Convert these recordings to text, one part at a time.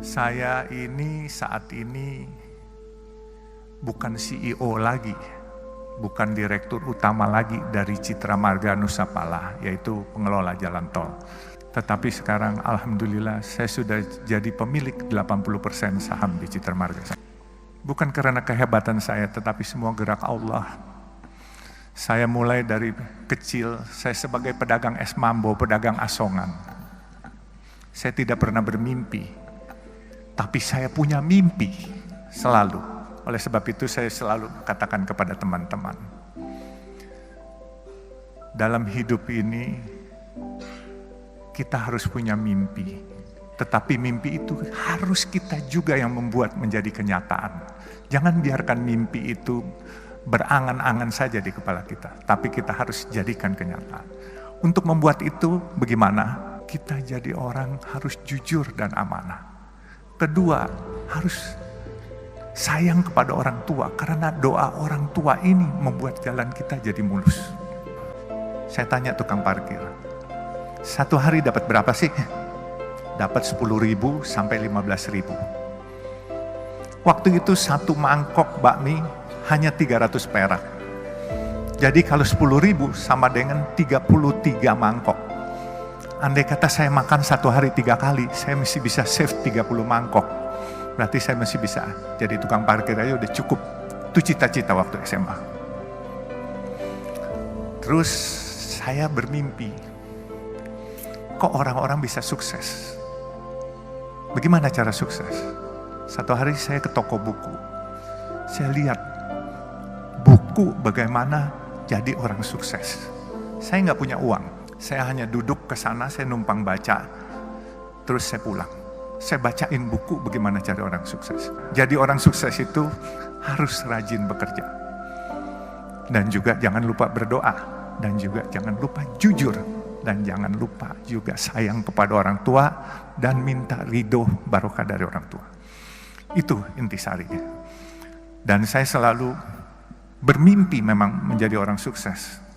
Saya ini saat ini bukan CEO lagi, bukan direktur utama lagi dari Citra Marga Nusapala, yaitu pengelola jalan tol. Tetapi sekarang alhamdulillah saya sudah jadi pemilik 80% saham di Citra Marga. Bukan karena kehebatan saya, tetapi semua gerak Allah. Saya mulai dari kecil, saya sebagai pedagang es mambo, pedagang asongan. Saya tidak pernah bermimpi, tapi saya punya mimpi selalu. Oleh sebab itu saya selalu katakan kepada teman-teman, dalam hidup ini kita harus punya mimpi, tetapi mimpi itu harus kita juga yang membuat menjadi kenyataan. Jangan biarkan mimpi itu berangan-angan saja di kepala kita, tapi kita harus jadikan kenyataan. Untuk membuat itu bagaimana? Kita jadi orang harus jujur dan amanah. Kedua, harus sayang kepada orang tua, karena doa orang tua ini membuat jalan kita jadi mulus. Saya tanya tukang parkir, satu hari dapat berapa sih? Dapat 10.000 sampai 15.000. Waktu itu satu mangkok bakmi hanya 300 perak. Jadi kalau 10.000 sama dengan 33 mangkok. Andai kata saya makan satu hari 3 kali, saya masih bisa save 30 mangkok. Berarti saya masih bisa jadi tukang parkir aja udah cukup. Itu cita-cita waktu SMA. Terus saya bermimpi, kok orang-orang bisa sukses? Bagaimana cara sukses? Satu hari saya ke toko buku. Saya lihat buku bagaimana jadi orang sukses. Saya nggak punya uang. Saya hanya duduk ke sana, saya numpang baca, terus saya pulang. Saya bacain buku bagaimana cari orang sukses. Jadi orang sukses itu harus rajin bekerja. Dan juga jangan lupa berdoa. Dan juga jangan lupa jujur. Dan jangan lupa juga sayang kepada orang tua. Dan minta ridho barokah dari orang tua. Itu intisarinya. Dan saya selalu bermimpi memang menjadi orang sukses.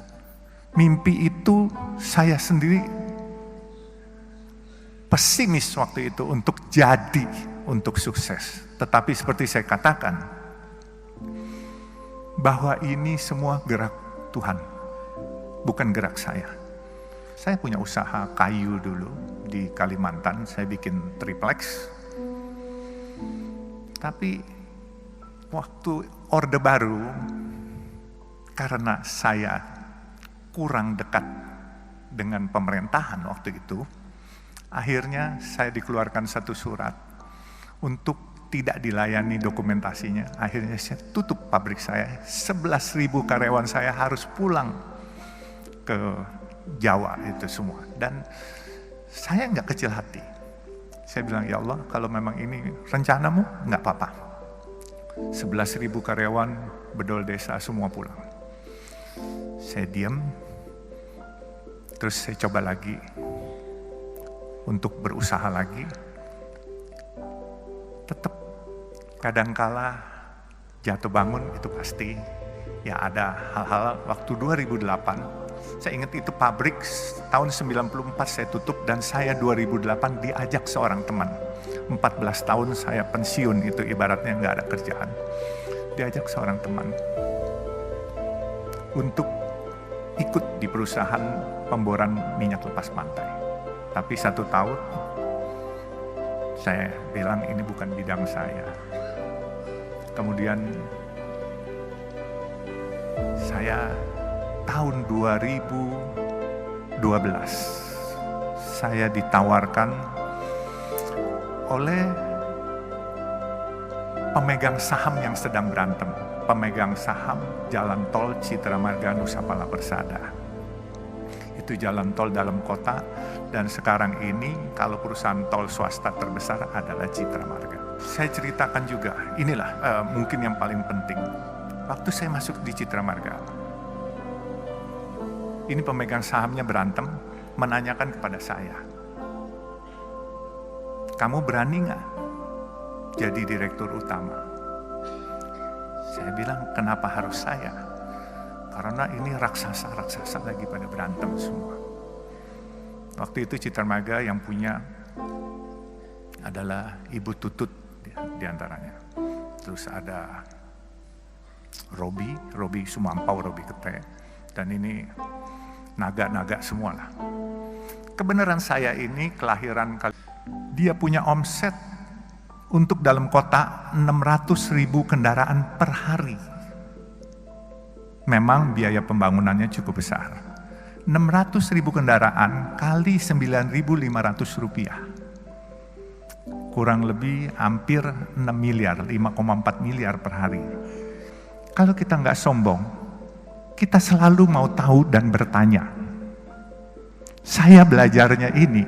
Mimpi itu saya sendiri pesimis waktu itu untuk jadi, untuk sukses. Tetapi seperti saya katakan, bahwa ini semua gerak Tuhan, bukan gerak saya. Saya punya usaha kayu dulu di Kalimantan, saya bikin triplex. Tapi waktu Orde Baru, karena saya kurang dekat dengan pemerintahan waktu itu, akhirnya saya dikeluarkan satu surat untuk tidak dilayani dokumentasinya. Akhirnya saya tutup pabrik saya. 11.000 karyawan saya harus pulang ke Jawa itu semua. Dan saya nggak kecil hati. Saya bilang, ya Allah, kalau memang ini rencanamu, nggak apa-apa. 11.000 karyawan bedol desa semua pulang. Saya diam, terus saya coba lagi untuk berusaha lagi. Tetap kadangkala jatuh bangun itu pasti. Ya ada hal-hal waktu 2008, saya ingat itu pabrik tahun 94 saya tutup dan saya 2008 diajak seorang teman. 14 tahun saya pensiun itu ibaratnya nggak ada kerjaan. Diajak seorang teman untuk ikut di perusahaan pemboran minyak lepas pantai. Tapi 1 tahun saya bilang ini bukan bidang saya. Kemudian saya tahun 2012 saya ditawarkan oleh pemegang saham yang sedang berantem. Pemegang saham jalan tol Citra Marga Nusapala Persada. Itu jalan tol dalam kota, dan sekarang ini kalau perusahaan tol swasta terbesar adalah Citra Marga. Saya ceritakan juga, inilah mungkin yang paling penting. Waktu saya masuk di Citra Marga, ini pemegang sahamnya berantem, menanyakan kepada saya, kamu berani nggak jadi direktur utama? Saya bilang, kenapa harus saya? Karena ini raksasa-raksasa lagi pada berantem semua. Waktu itu Citra Marga yang punya adalah Ibu Tutut di antaranya. Terus ada Robi Sumampau, Robi Kete, dan ini naga-naga semua lah. Kebenaran saya ini kelahiran dia punya omset untuk dalam kota 600.000 kendaraan per hari. Memang biaya pembangunannya cukup besar. 600.000 kendaraan kali 9.500 rupiah. Kurang lebih hampir 6 miliar, 5,4 miliar per hari. Kalau kita nggak sombong, kita selalu mau tahu dan bertanya. Saya belajarnya ini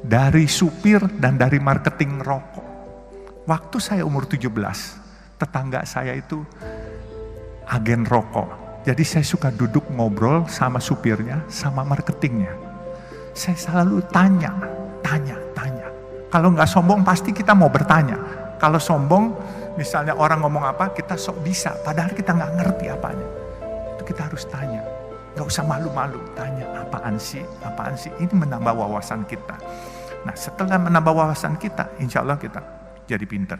dari supir dan dari marketing rokok. Waktu saya umur 17, tetangga saya itu agen rokok. Jadi saya suka duduk ngobrol sama supirnya, sama marketingnya. Saya selalu tanya. Kalau nggak sombong pasti kita mau bertanya. Kalau sombong, misalnya orang ngomong apa, kita sok bisa, padahal kita nggak ngerti apanya. Itu kita harus tanya. Nggak usah malu-malu, tanya apaan sih. Ini menambah wawasan kita. Nah, setelah menambah wawasan kita, insya Allah kita jadi pinter.